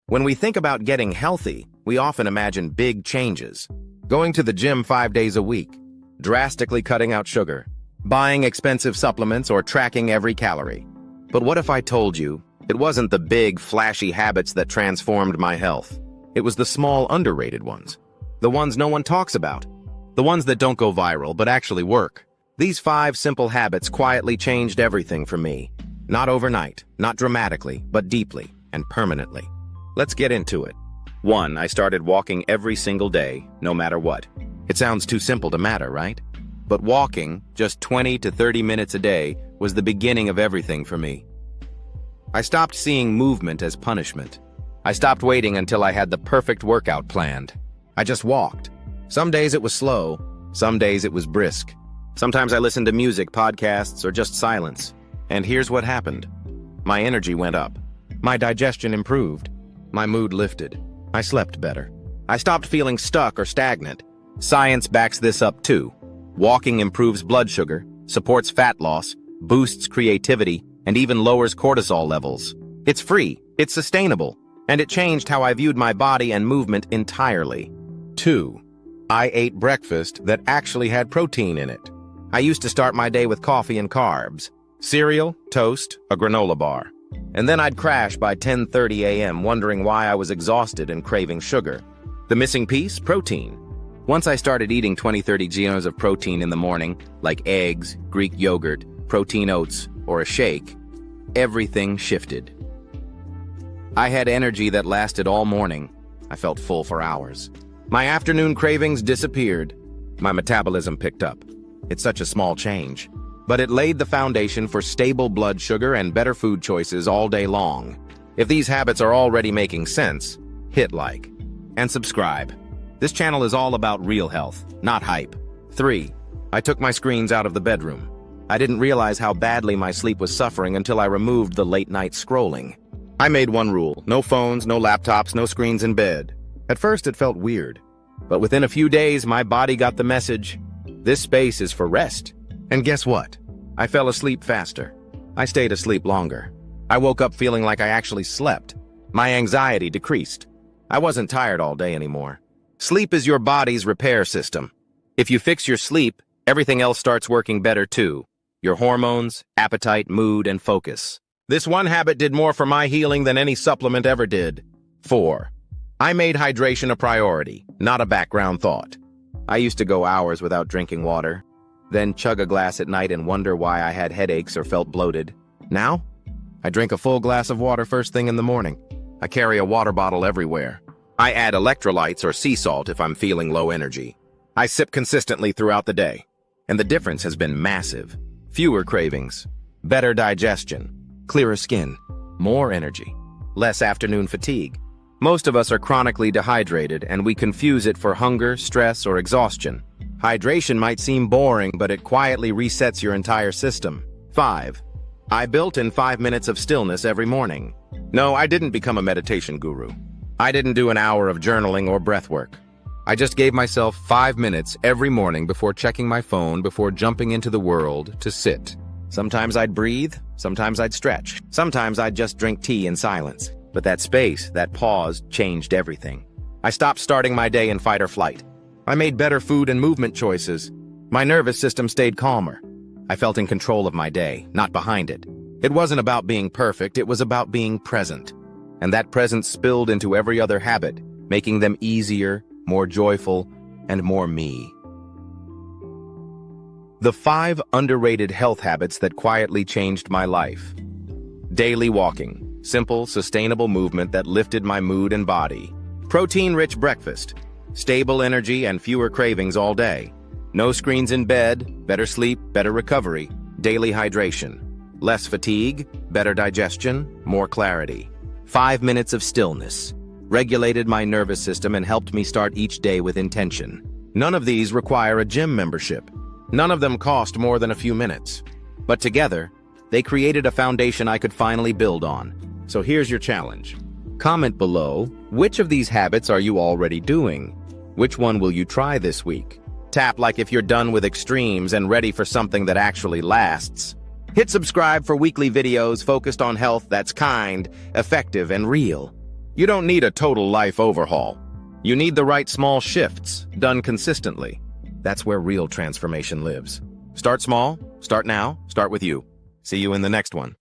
When we think about getting healthy, we often imagine big changes. Going to the gym 5 days a week, drastically cutting out sugar, buying expensive supplements, or tracking every calorie. But what if I told you it wasn't the big, flashy habits that transformed my health? It was the small, underrated ones. The ones no one talks about. The ones that don't go viral but actually work. These 5 simple habits quietly changed everything for me. Not overnight, not dramatically, but deeply and permanently. Let's get into it. 1. I started walking every single day, no matter what. It sounds too simple to matter, right? But walking, just 20 to 30 minutes a day, was the beginning of everything for me. I stopped seeing movement as punishment. I stopped waiting until I had the perfect workout planned. I just walked. Some days it was slow, some days it was brisk. Sometimes I listened to music, podcasts, or just silence. And here's what happened. My energy went up. My digestion improved. My mood lifted. I slept better. I stopped feeling stuck or stagnant. Science backs this up too. Walking improves blood sugar, supports fat loss, boosts creativity, and even lowers cortisol levels. It's free, it's sustainable, and it changed how I viewed my body and movement entirely. 2. I ate breakfast that actually had protein in it. I used to start my day with coffee and carbs. Cereal, toast, a granola bar. And then I'd crash by 10:30 a.m. wondering why I was exhausted and craving sugar. The missing piece? Protein. Once I started eating 20-30 grams of protein in the morning, like eggs, Greek yogurt, protein oats, or a shake, everything shifted. I had energy that lasted all morning. I felt full for hours. My afternoon cravings disappeared. My metabolism picked up. It's such a small change, but it laid the foundation for stable blood sugar and better food choices all day long. If these habits are already making sense, hit like and subscribe. This channel is all about real health, not hype. 3. I took my screens out of the bedroom. I didn't realize how badly my sleep was suffering until I removed the late-night scrolling. I made one rule: no phones, no laptops, no screens in bed. At first it felt weird, but within a few days my body got the message. This space is for rest. And guess what? I fell asleep faster. I stayed asleep longer. I woke up feeling like I actually slept. My anxiety decreased. I wasn't tired all day anymore. Sleep is your body's repair system. If you fix your sleep, everything else starts working better too. Your hormones, appetite, mood, and focus. This one habit did more for my healing than any supplement ever did. 4. I made hydration a priority, not a background thought. I used to go hours without drinking water, then chug a glass at night and wonder why I had headaches or felt bloated. Now, I drink a full glass of water first thing in the morning. I carry a water bottle everywhere. I add electrolytes or sea salt if I'm feeling low energy. I sip consistently throughout the day, and the difference has been massive. Fewer cravings, better digestion, clearer skin, more energy, less afternoon fatigue. Most of us are chronically dehydrated, and we confuse it for hunger, stress, or exhaustion. Hydration might seem boring, but it quietly resets your entire system. 5. I built in 5 minutes of stillness every morning. No, I didn't become a meditation guru. I didn't do an hour of journaling or breath work. I just gave myself 5 minutes every morning before checking my phone, before jumping into the world, to sit. Sometimes I'd breathe, sometimes I'd stretch, sometimes I'd just drink tea in silence. But that space, that pause, changed everything. I stopped starting my day in fight or flight. I made better food and movement choices. My nervous system stayed calmer. I felt in control of my day, not behind it. It wasn't about being perfect, it was about being present. And that presence spilled into every other habit, making them easier, more joyful, and more me. The 5 underrated health habits that quietly changed my life. Daily walking. Simple, sustainable movement that lifted my mood and body. Protein-rich breakfast. Stable energy and fewer cravings all day. No screens in bed, better sleep, better recovery. Daily hydration. Less fatigue, better digestion, more clarity. 5 minutes of stillness. Regulated my nervous system and helped me start each day with intention. None of these require a gym membership. None of them cost more than a few minutes. But together, they created a foundation I could finally build on. So here's your challenge. Comment below, which of these habits are you already doing? Which one will you try this week? Tap like if you're done with extremes and ready for something that actually lasts. Hit subscribe for weekly videos focused on health that's kind, effective, and real. You don't need a total life overhaul. You need the right small shifts, done consistently. That's where real transformation lives. Start small, start now, start with you. See you in the next one.